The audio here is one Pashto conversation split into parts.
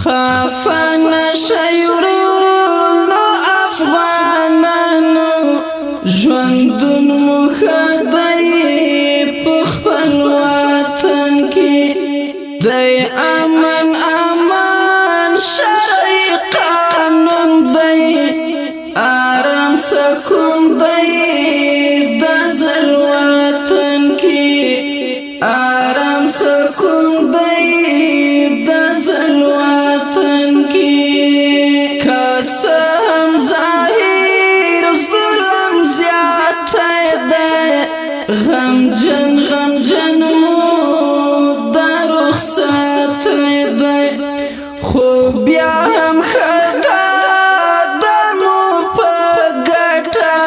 خفن شیورونو افغانانو ژوندون مخدای پخپل وطن کی دی امن امان شرعی قانون دی آرام سکون دی دزل وطن کی آرام سکون دی دزل وطن کی قسم ظاهر ظلم زیادت دی غم جن در رخصت دی خو بیا هم خطا دمو پا گٹا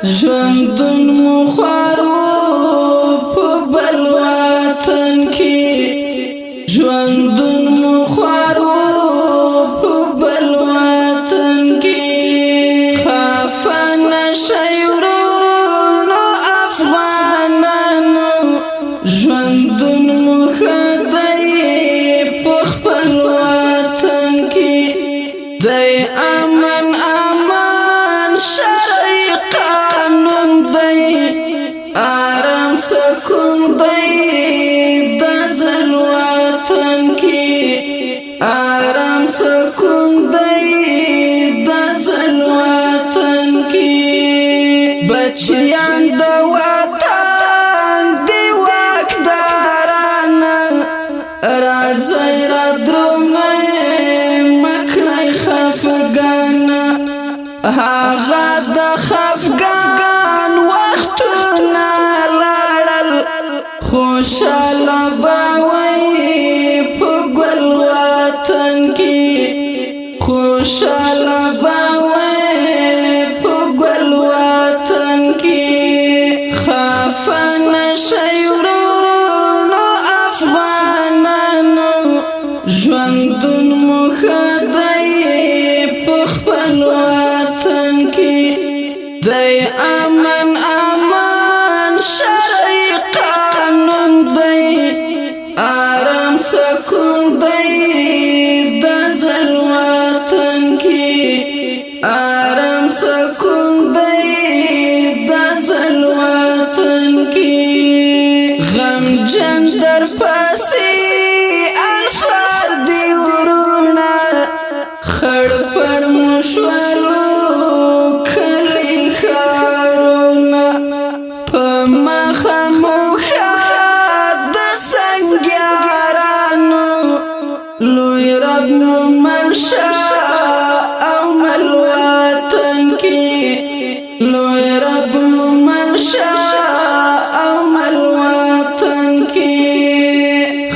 ژوندون مخوارو پا بل وطن کی ژوندون مخوارو پا بل وطن کی خفن شیورونو افغانانو ژوندون مخدای پخپل وطن کی دی امن امان شرعی قانون دی آرام سکون دی دزل وطن کی آرام سکون دی دزل وطن کی بچیان د وطن دی واکداران رازی را درومی مکنی خفگان هاغا د خفگان وختونا لارل خوشال باوی پا گل وطن کی خوشال باوی پا گل وطن کی خفن شیورونو افغانانو ژوندون مخدای پخپل وطن کی دی امن امان شرعی قانون دی آرام سکون دی دزل وطن کی آرام سکون دی دزل وطن کی غم جن در پسی انصار دی ورونا خړ پړ مشوالو کلی خارونا په مخه موخه د سنگیارانو لوی رب مو منشا او مل وطن کی لوی رب مو منشا او مل وطن کی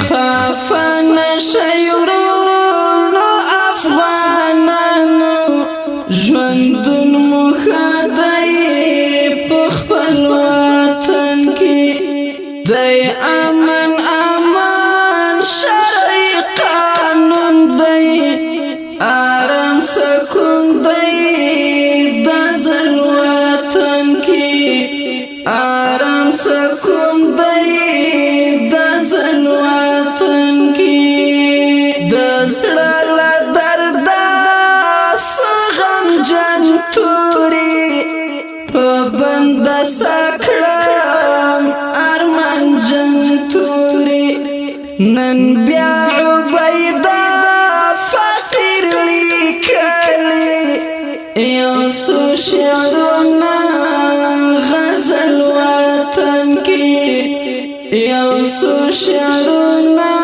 خفن شیورونو افغانانو ژوندون مخدای پخپل وطن کی دی امن امان شرعی قانون دی آرام سکون دی دزل وطن کی آرام سکون دی دزل وطن کی دزړه درد سغم جن توری په بند سکړم ارمان جن توری نن بیا عبیدا فقیر لیکلی یو سو شعرنا غزل وطن کی یو سو شعرنا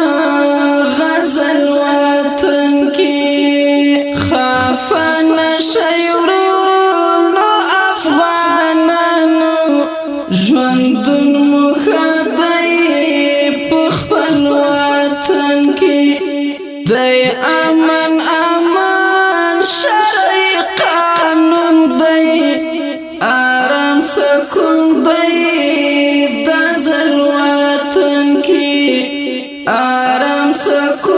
غزل وطن کی خفن شیورونو افغانانو ژوندون مخدای پخپل وطن کی دی امن امان شرعی قانون دی آرام سکون دی دزل وطن کی آرام سکون